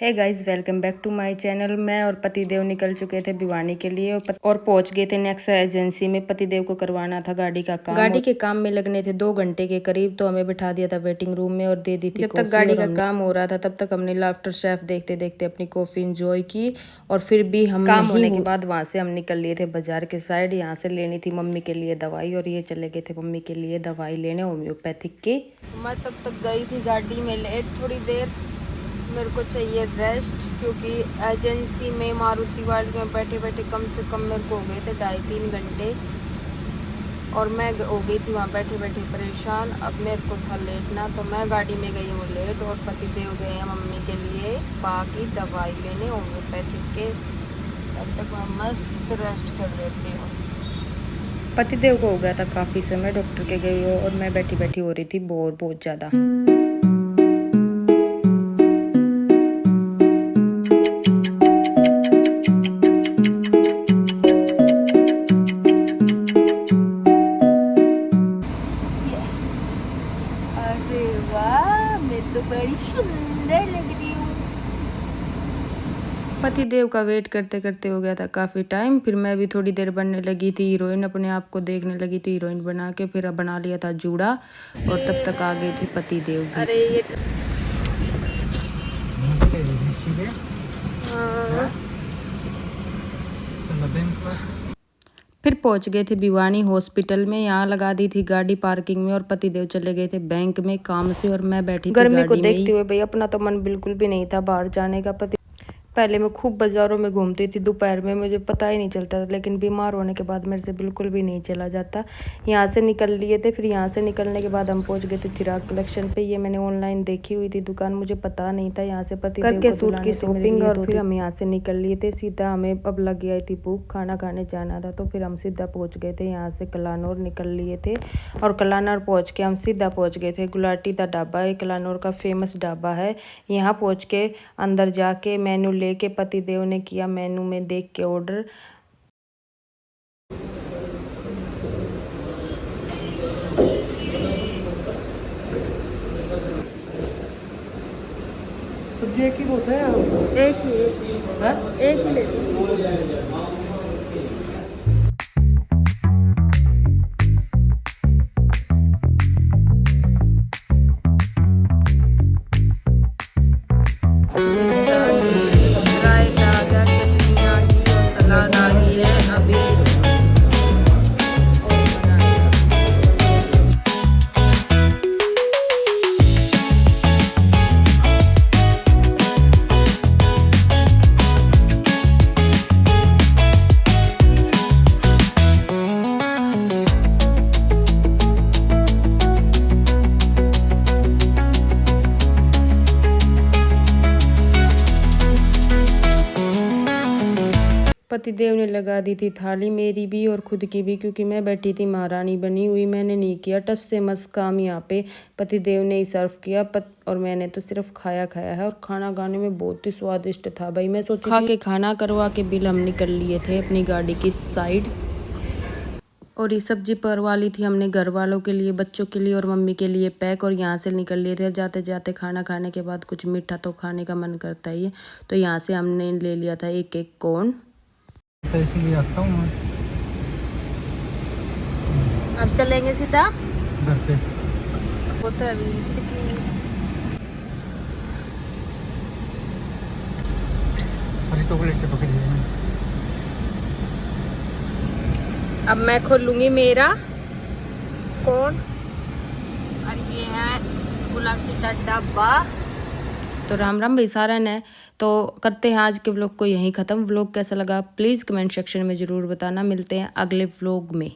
Hey guys, welcome back to my channel. मैं और पतिदेव निकल चुके थे भिवानी के लिए और पहुंच गए थे नेक्सा एजेंसी में। पतिदेव को करवाना था गाड़ी का काम। गाड़ी के काम में लगने थे 2 घंटे के करीब, तो हमें बिठा दिया था वेटिंग रूम में और दे दी थी। जब तक गाड़ी का काम हो रहा था तब तक हमने लाफ्टर शेफ देखते देखते अपनी कॉफी इंजॉय की। और फिर भी हम काम होने के बाद वहाँ से हम निकल लिए थे बाजार के साइड। यहाँ से लेनी थी मम्मी के लिए दवाई और ये चले गए थे मम्मी के लिए दवाई लेने होम्योपैथिक की। मैं तब तक गई थी गाड़ी में लेट थोड़ी देर। मेरे को चाहिए रेस्ट, क्योंकि एजेंसी में मारुति वाली में बैठे बैठे कम से कम मेरे को हो गए थे 2.5-3 घंटे और मैं हो गई थी वहाँ बैठे बैठे परेशान। अब मेरे को था लेटना, तो मैं गाड़ी में गई हूँ लेट और पतिदेव गए हैं मम्मी के लिए बाकी दवाई लेने होम्योपैथिक के। तब तक मैं मस्त रेस्ट कर लेती हूँ। पतिदेव को हो गया था काफ़ी समय डॉक्टर के गई हो और मैं बैठी बैठी हो रही थी बोर बहुत ज़्यादा। तो बड़ी सुंदर लग रही हूँ। पतिदेव का वेट करते करते हो गया था काफ़ी टाइम। फिर मैं भी थोड़ी देर बनने लगी थी हीरोइन, अपने आप को देखने लगी थी हीरोइन बना के। फिर अब बना लिया था जूड़ा और तब तक आ गए थे पतिदेव भी। अरे ये फिर पहुंच गए थे भिवानी हॉस्पिटल में। यहाँ लगा दी थी गाड़ी पार्किंग में और पतिदेव चले गए थे बैंक में काम से और मैं बैठी थी गर्मी को देखते हुए। भाई अपना तो मन बिल्कुल भी नहीं था बाहर जाने का। पहले मैं खूब बाज़ारों में घूमती थी दोपहर में, मुझे पता ही नहीं चलता था, लेकिन बीमार होने के बाद मेरे से बिल्कुल भी नहीं चला जाता। यहाँ से निकल लिए थे। फिर यहाँ से निकलने के बाद हम पहुँच गए थे चिराग कलेक्शन पे। ये मैंने ऑनलाइन देखी हुई थी दुकान, मुझे पता नहीं था। यहाँ से पति करके सूट की शॉपिंग और फिर हम यहाँ से निकल लिए थे सीधा। हमें अब लग गई थी भूख, खाना खाने जाना था, तो फिर हम सीधा पहुँच गए थे यहाँ से कलानौर निकल लिए थे। और कलानौर पहुँच के हम सीधा पहुँच गए थे गुलाटी दा ढाबा। ये कलानौर का फेमस ढाबा है। यहाँ पहुँच के अंदर जाके मेनू लेके पतिदेव ने किया मेनू में देख के ऑर्डर। सब्जी एक ही बहुत है, एक ही ले लो। पतिदेव ने लगा दी थी थाली मेरी भी और खुद की भी, क्योंकि मैं बैठी थी महारानी बनी हुई। मैंने नहीं किया टस से मस काम यहाँ पे, पतिदेव ने ही सर्व किया और मैंने तो सिर्फ खाया है। और खाना खाने में बहुत ही स्वादिष्ट था भाई। मैं सोची खा के खाना करवा के बिल हम निकल लिए थे अपनी गाड़ी की साइड। और ये सब्जी परवा ली थी हमने घर वालों के लिए, बच्चों के लिए और मम्मी के लिए पैक। और यहाँ से निकल लिए थे। और जाते जाते खाना खाने के बाद कुछ मीठा तो खाने का मन करता ही है, तो यहाँ से हमने ले लिया था एक कोन। तो इसीलिए आता हूँ मैं। अब चलेंगे सीधा घर पे। वो तो अभी चॉकलेट से पकड़ लिया। अब मैं खोलूंगी मेरा कोन और ये है गुलाटी का डब्बा। तो राम राम भाई सारा ने तो करते हैं आज के व्लॉग को यहीं ख़त्म। व्लॉग कैसा लगा प्लीज़ कमेंट सेक्शन में ज़रूर बताना। मिलते हैं अगले व्लॉग में।